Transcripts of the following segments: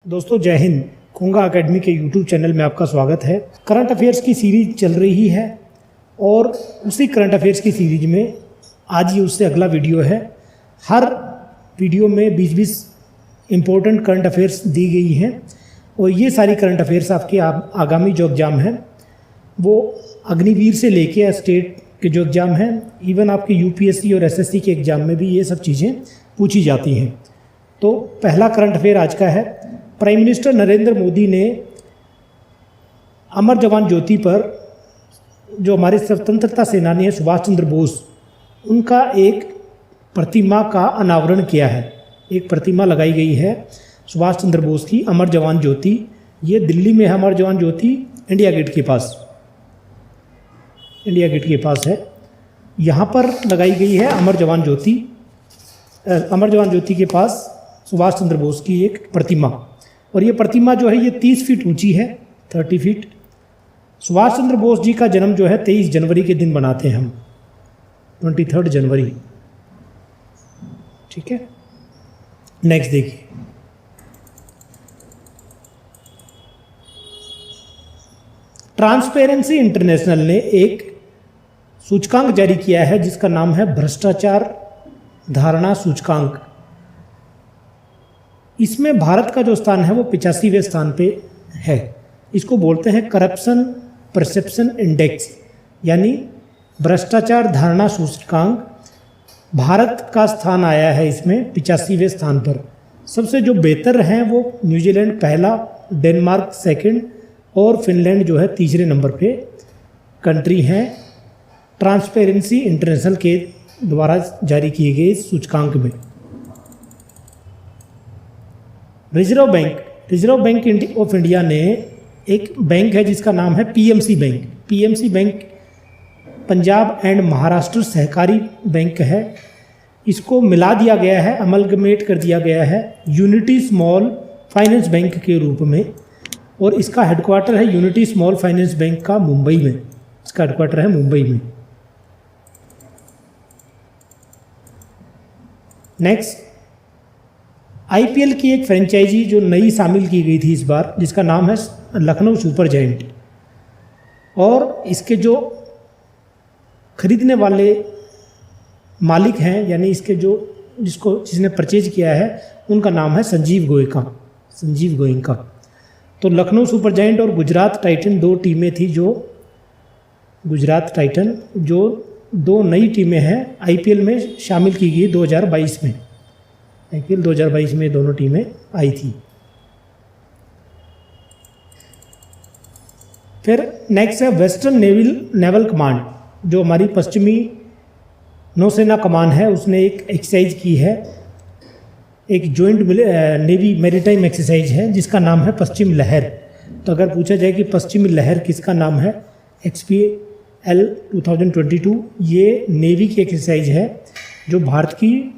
दोस्तों जय हिंद। कुंगा एकेडमी के यूट्यूब चैनल में आपका स्वागत है। करंट अफेयर्स की सीरीज चल रही है और उसी करंट अफेयर्स की सीरीज में आज ही उससे अगला वीडियो है। हर वीडियो में 20-20 इम्पोर्टेंट करंट अफेयर्स दी गई हैं और ये सारी करंट अफेयर्स आपके आगामी जो एग्ज़ाम हैं वो अग्निवीर से लेके स्टेट के जो एग्ज़ाम हैं, इवन आपके यूपीएससी और एसएससी के एग्ज़ाम में भी ये सब चीज़ें पूछी जाती हैं। तो पहला करंट अफेयर आज का है, प्राइम मिनिस्टर नरेंद्र मोदी ने अमर जवान ज्योति पर जो हमारे स्वतंत्रता सेनानी हैं सुभाष चंद्र बोस, उनका एक प्रतिमा का अनावरण किया है। एक प्रतिमा लगाई गई है सुभाष चंद्र बोस की, अमर जवान ज्योति। ये दिल्ली में है अमर जवान ज्योति, इंडिया गेट के पास, इंडिया गेट के पास है। यहाँ पर लगाई गई है अमर जवान ज्योति के पास सुभाष चंद्र बोस की एक प्रतिमा। और ये प्रतिमा जो है ये 30 फीट ऊंची है, 30 फीट। सुभाष चंद्र बोस जी का जन्म जो है 23 जनवरी के दिन मनाते हैं हम, 23 जनवरी। ठीक है, नेक्स्ट देखिए। ट्रांसपेरेंसी इंटरनेशनल ने एक सूचकांक जारी किया है जिसका नाम है भ्रष्टाचार धारणा सूचकांक। इसमें भारत का जो स्थान है वो 85वें स्थान पे है। इसको बोलते हैं करप्शन परसेप्शन इंडेक्स, यानी भ्रष्टाचार धारणा सूचकांक। भारत का स्थान आया है इसमें 85वें स्थान पर। सबसे जो बेहतर हैं वो न्यूजीलैंड पहला, डेनमार्क सेकंड और फिनलैंड जो है तीसरे नंबर पे कंट्री हैं ट्रांसपेरेंसी इंटरनेशनल के द्वारा जारी किए गए इस सूचकांक में। रिजर्व बैंक ऑफ इंडिया ने एक बैंक है जिसका नाम है PMC bank. PMC bank Punjab and Maharashtra सहकारी बैंक है। इसको मिला दिया गया है, अमलगमेट कर दिया गया है यूनिटी स्मॉल फाइनेंस बैंक के रूप में। और इसका हेडक्वार्टर है यूनिटी स्मॉल फाइनेंस बैंक का मुंबई में। इसका हेडक्वार्टर है मुंबई में। नेक्स्ट, आईपीएल की एक फ्रेंचाइजी जो नई शामिल की गई थी इस बार, जिसका नाम है लखनऊ सुपर जायंट। और इसके जो खरीदने वाले मालिक हैं, यानी इसके जिसने परचेज किया है, उनका नाम है संजीव गोयनका। तो लखनऊ सुपर जायंट और गुजरात टाइटन दो टीमें थी, गुजरात टाइटन जो दो नई टीमें हैं आईपीएल में शामिल की गई 2022 में। आईपीएल 2022 में दोनों टीमें आई थी। फिर नेक्स्ट है वेस्टर्न नेवल कमांड, जो हमारी पश्चिमी नौसेना कमान है, उसने एक एक्सरसाइज की है, एक जॉइंट नेवी मैरीटाइम एक्सरसाइज है जिसका नाम है पश्चिम लहर। तो अगर पूछा जाए कि पश्चिमी लहर किसका नाम है, XPL 2022, ये नेवी की एक्सरसाइज है जो भारत की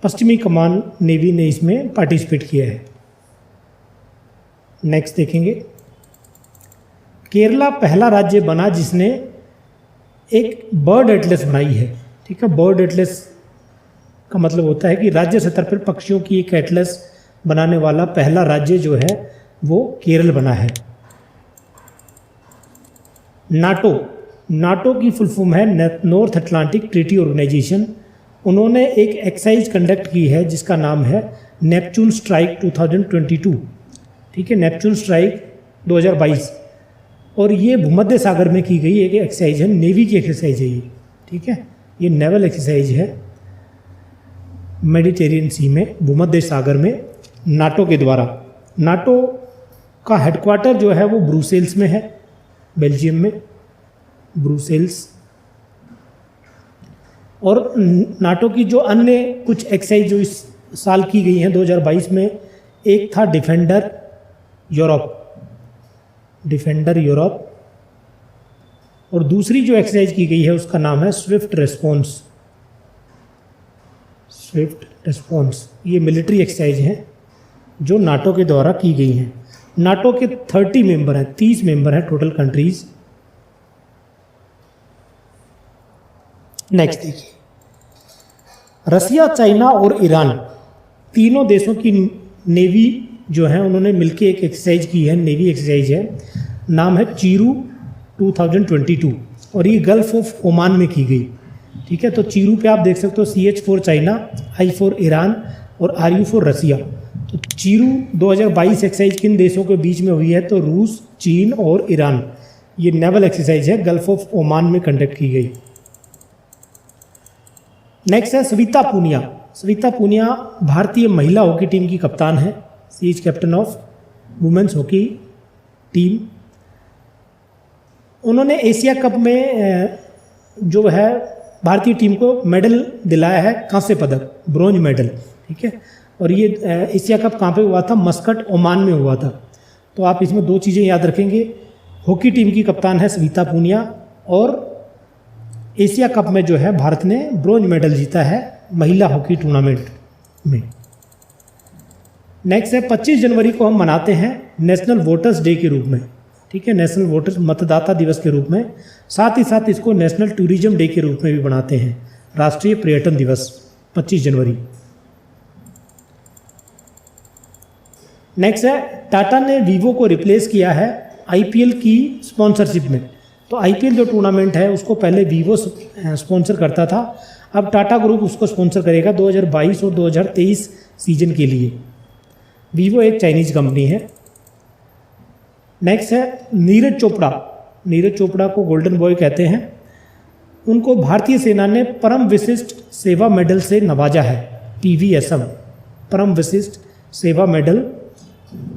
पश्चिमी कमान नेवी ने इसमें पार्टिसिपेट किया है। नेक्स्ट देखेंगे, केरला पहला राज्य बना जिसने एक बर्ड एटलस बनाई है। ठीक है, बर्ड एटलस का मतलब होता है कि राज्य स्तर पर पक्षियों की एक एटलस बनाने वाला पहला राज्य जो है वो केरल बना है। नाटो की फुल फॉर्म है नॉर्थ अटलांटिक ट्रीटी ऑर्गेनाइजेशन। उन्होंने एक एक्सरसाइज कंडक्ट की है जिसका नाम है नेपच्यून स्ट्राइक 2022। ठीक है, नेपच्यून स्ट्राइक 2022। और ये भूमध्य सागर में की गई एक एक्सरसाइज है, नेवी की एक्सरसाइज है ये। ठीक है, ये नेवल एक्सरसाइज है मेडिटेरियन सी में, भूमध्य सागर में, नाटो के द्वारा। नाटो का हेडक्वार्टर जो है वो ब्रुसेल्स में है, बेल्जियम में, ब्रुसेल्स। और नाटो की जो अन्य कुछ एक्सरसाइज जो इस साल की गई हैं 2022 में, एक था डिफेंडर यूरोप, और दूसरी जो एक्सरसाइज की गई है उसका नाम है स्विफ्ट रिस्पॉन्स। ये मिलिट्री एक्सरसाइज हैं जो नाटो के द्वारा की गई हैं। नाटो के 30 मेंबर हैं, 30 मेंबर हैं टोटल कंट्रीज। नेक्स्ट देखिए, रसिया, चाइना और ईरान तीनों देशों की नेवी जो हैं उन्होंने मिलके एक एक्सरसाइज की है, नेवी एक्सरसाइज है, नाम है चीरू 2022, और ये गल्फ ऑफ ओमान में की गई। ठीक है, तो चीरू पे आप देख सकते हो CH for China, I for Iran और RU फॉर रसिया। तो चीरू 2022 एक्सरसाइज किन देशों के बीच में हुई है? तो रूस, चीन और ईरान। ये नेवल एक्सरसाइज है, गल्फ ऑफ ओमान में कंडक्ट की गई। नेक्स्ट है सविता पूनिया। सविता पूनिया भारतीय महिला हॉकी टीम की कप्तान है। She is captain of women's hockey team. उन्होंने एशिया कप में जो है भारतीय टीम को मेडल दिलाया है, कांस्य पदक, ब्रॉन्ज मेडल। ठीक है, और ये एशिया कप कहाँ पे हुआ था? मस्कट, ओमान में हुआ था। तो आप इसमें दो चीज़ें याद रखेंगे, हॉकी टीम की कप्तान है सविता पूनिया, और एशिया कप में जो है भारत ने ब्रॉन्ज मेडल जीता है महिला हॉकी टूर्नामेंट में। नेक्स्ट है 25 जनवरी को हम मनाते हैं नेशनल वोटर्स डे के रूप में। ठीक है, नेशनल वोटर्स मतदाता दिवस के रूप में। साथ ही साथ इसको नेशनल टूरिज्म डे के रूप में भी मनाते हैं, राष्ट्रीय पर्यटन दिवस 25 जनवरी। नेक्स्ट है टाटा ने वीवो को रिप्लेस किया है IPL की स्पॉन्सरशिप में। तो IPL जो टूर्नामेंट है उसको पहले वीवो स्पॉन्सर करता था, अब टाटा ग्रुप उसको स्पॉन्सर करेगा 2022 और 2023 सीजन के लिए। वीवो एक चाइनीज कंपनी है। नेक्स्ट है नीरज चोपड़ा। नीरज चोपड़ा को गोल्डन बॉय कहते हैं। उनको भारतीय सेना ने परम विशिष्ट सेवा मेडल से नवाजा है, PVSM, परम विशिष्ट सेवा मेडल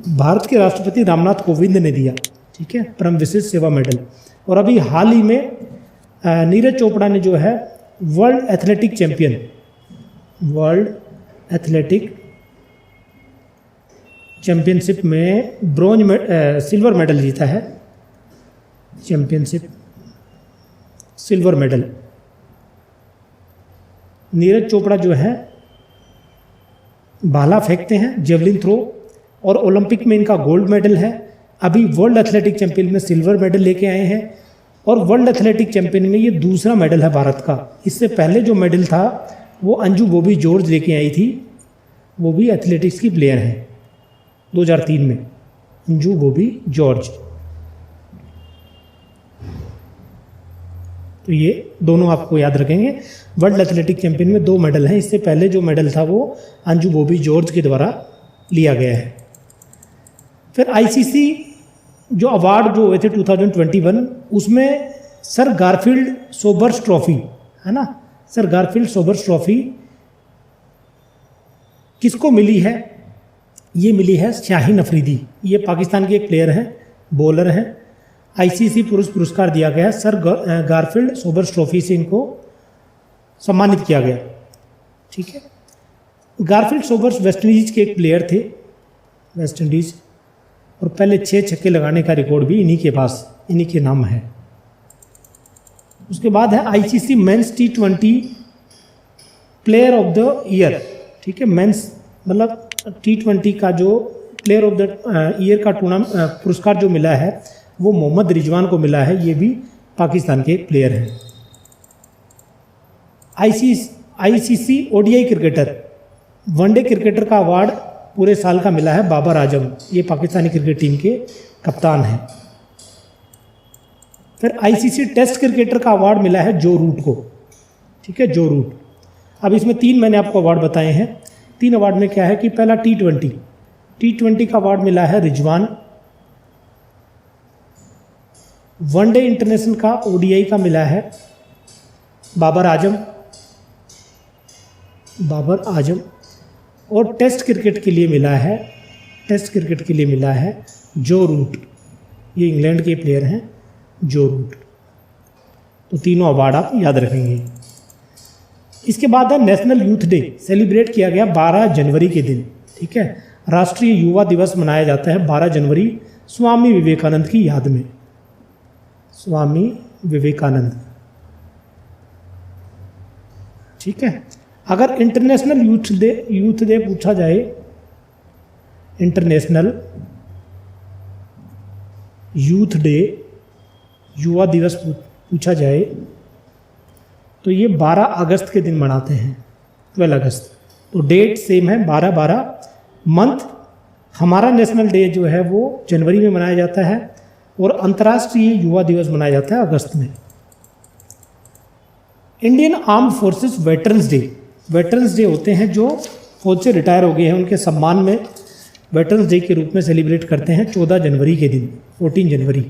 भारत के राष्ट्रपति रामनाथ कोविंद ने दिया। ठीक है, परम विशिष्ट सेवा मेडल। और अभी हाल ही में नीरज चोपड़ा ने जो है वर्ल्ड एथलेटिक चैंपियनशिप में सिल्वर मेडल जीता है। Championship silver medal. Neeraj Chopra जो है भाला फेंकते हैं, जेवलिन थ्रो, और ओलंपिक में इनका गोल्ड मेडल है। अभी वर्ल्ड एथलेटिक चैंपियन में सिल्वर मेडल लेके आए हैं, और वर्ल्ड एथलेटिक चैंपियन में ये दूसरा मेडल है भारत का। इससे पहले जो मेडल था वो अंजू बॉबी जॉर्ज लेके आई थी, वो भी एथलेटिक्स की प्लेयर हैं, 2003 में अंजू बॉबी जॉर्ज। तो ये दोनों आपको याद रखेंगे, वर्ल्ड एथलेटिक चैंपियन में 2 मेडल हैं। इससे पहले जो मेडल था वो अंजू बॉबी जॉर्ज के द्वारा लिया गया है। फिर ICC जो अवार्ड जो हुए थे 2021, उसमें सर गारफील्ड सोबर्स ट्रॉफी है ना, सर गारफील्ड सोबर्स ट्रॉफी किसको मिली है? ये मिली है शाहीन अफरीदी। ये पाकिस्तान के एक प्लेयर हैं, बॉलर हैं। ICC पुरस्कार दिया गया, सर गारफील्ड सोबर्स ट्रॉफी से इनको सम्मानित किया गया। ठीक है, गारफील्ड सोबर्स वेस्टइंडीज के एक प्लेयर थे, वेस्ट इंडीज, और पहले 6 छक्के लगाने का रिकॉर्ड भी इन्हीं के पास, इन्हीं के नाम है। उसके बाद है ICC men's T20 player of the year. ठीक है, मेंस मतलब T20 का जो प्लेयर ऑफ द ईयर का पुरस्कार जो मिला है वो मोहम्मद रिजवान को मिला है। ये भी पाकिस्तान के एक प्लेयर हैं। ICC ODI cricketer, one day cricketer का अवार्ड पूरे साल का मिला है बाबर आजम। ये पाकिस्तानी क्रिकेट टीम के कप्तान हैं। फिर ICC टेस्ट क्रिकेटर का अवार्ड मिला है जो रूट को। ठीक है, जो रूट। अब इसमें 3 मैंने आपको अवार्ड बताए हैं। 3 अवार्ड में क्या है कि पहला T20 का अवार्ड मिला है रिजवान। वनडे इंटरनेशनल का ODI का मिला है बाबर आजम। और टेस्ट क्रिकेट के लिए मिला है जो रूट। ये इंग्लैंड के प्लेयर हैं, जो रूट। तो तीनों अवार्ड आप याद रखेंगे। इसके बाद है नेशनल यूथ डे, सेलिब्रेट किया गया 12 जनवरी के दिन। ठीक है, राष्ट्रीय युवा दिवस मनाया जाता है 12 जनवरी स्वामी विवेकानंद की याद में। स्वामी विवेकानंद। ठीक है, अगर इंटरनेशनल यूथ डे पूछा जाए, इंटरनेशनल यूथ डे, युवा दिवस पूछा जाए, तो ये 12 अगस्त के दिन मनाते हैं, 12 अगस्त। तो डेट सेम है, 12/12, मंथ हमारा नेशनल डे जो है वो जनवरी में मनाया जाता है और अंतर्राष्ट्रीय युवा दिवस मनाया जाता है अगस्त में। Indian armed forces veterans day, veterans day होते हैं जो फौज से रिटायर हो गए हैं, उनके सम्मान में वेटरन्स डे के रूप में सेलिब्रेट करते हैं 14 जनवरी के दिन, 14 जनवरी।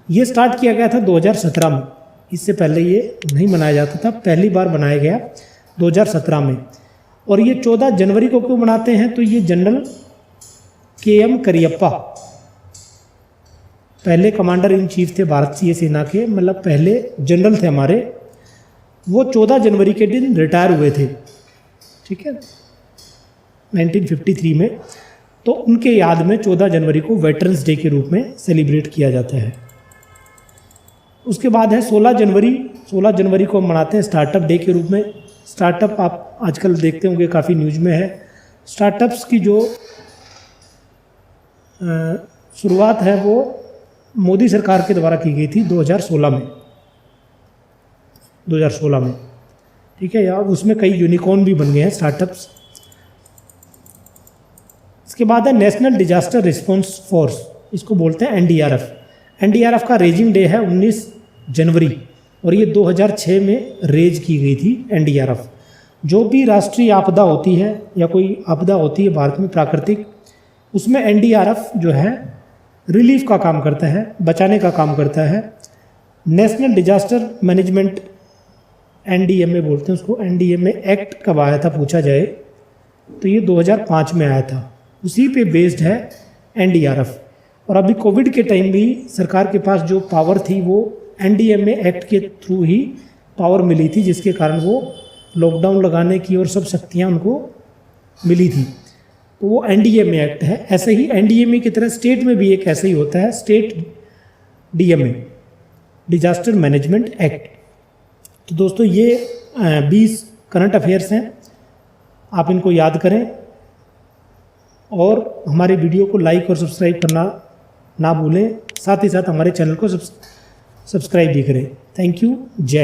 ये स्टार्ट किया गया था 2017 में, इससे पहले ये नहीं मनाया जाता था, पहली बार मनाया गया 2017 में। और ये 14 जनवरी को क्यों मनाते हैं, तो ये जनरल KM करियप्पा पहले कमांडर इन चीफ थे भारतीय सेना के, मतलब पहले जनरल थे हमारे, वो 14 जनवरी के दिन रिटायर हुए थे, ठीक है, 1953 में। तो उनके याद में 14 जनवरी को वेटरन्स डे के रूप में सेलिब्रेट किया जाता है। उसके बाद है 16 जनवरी, 16 जनवरी को हम मनाते हैं स्टार्टअप डे के रूप में। स्टार्टअप आप आजकल देखते होंगे काफ़ी न्यूज़ में है। स्टार्टअप्स की जो शुरुआत है वो मोदी सरकार के द्वारा की गई थी 2016 में, 2016 में, ठीक है यार। उसमें कई यूनिकॉर्न भी बन गए हैं स्टार्टअप्स। इसके बाद है नेशनल डिजास्टर रिस्पॉन्स फोर्स, इसको बोलते हैं NDRF। NDRF का रेजिंग डे है 19 जनवरी और ये 2006 में रेज की गई थी NDRF। जो भी राष्ट्रीय आपदा होती है या कोई आपदा होती है भारत में प्राकृतिक, उसमें NDRF जो है रिलीफ का काम करता है, बचाने का काम करता है। नेशनल डिजास्टर मैनेजमेंट NDMA बोलते हैं उसको। NDMA एक्ट कब आया था पूछा जाए तो ये 2005 में आया था, उसी पे बेस्ड है NDRF। और अभी कोविड के टाइम भी सरकार के पास जो पावर थी वो NDMA एक्ट के थ्रू ही पावर मिली थी, जिसके कारण वो लॉकडाउन लगाने की और सब शक्तियाँ उनको मिली थी। तो वो NDMA एक्ट है। ऐसे ही NDMA की तरह स्टेट में भी एक ऐसे ही होता है, state DMA, disaster management act. तो दोस्तों ये 20 करंट अफेयर्स हैं, आप इनको याद करें और हमारे वीडियो को लाइक और सब्सक्राइब करना ना भूलें। साथ ही साथ हमारे चैनल को सब्सक्राइब भी करें। थैंक यू, जय हिंद।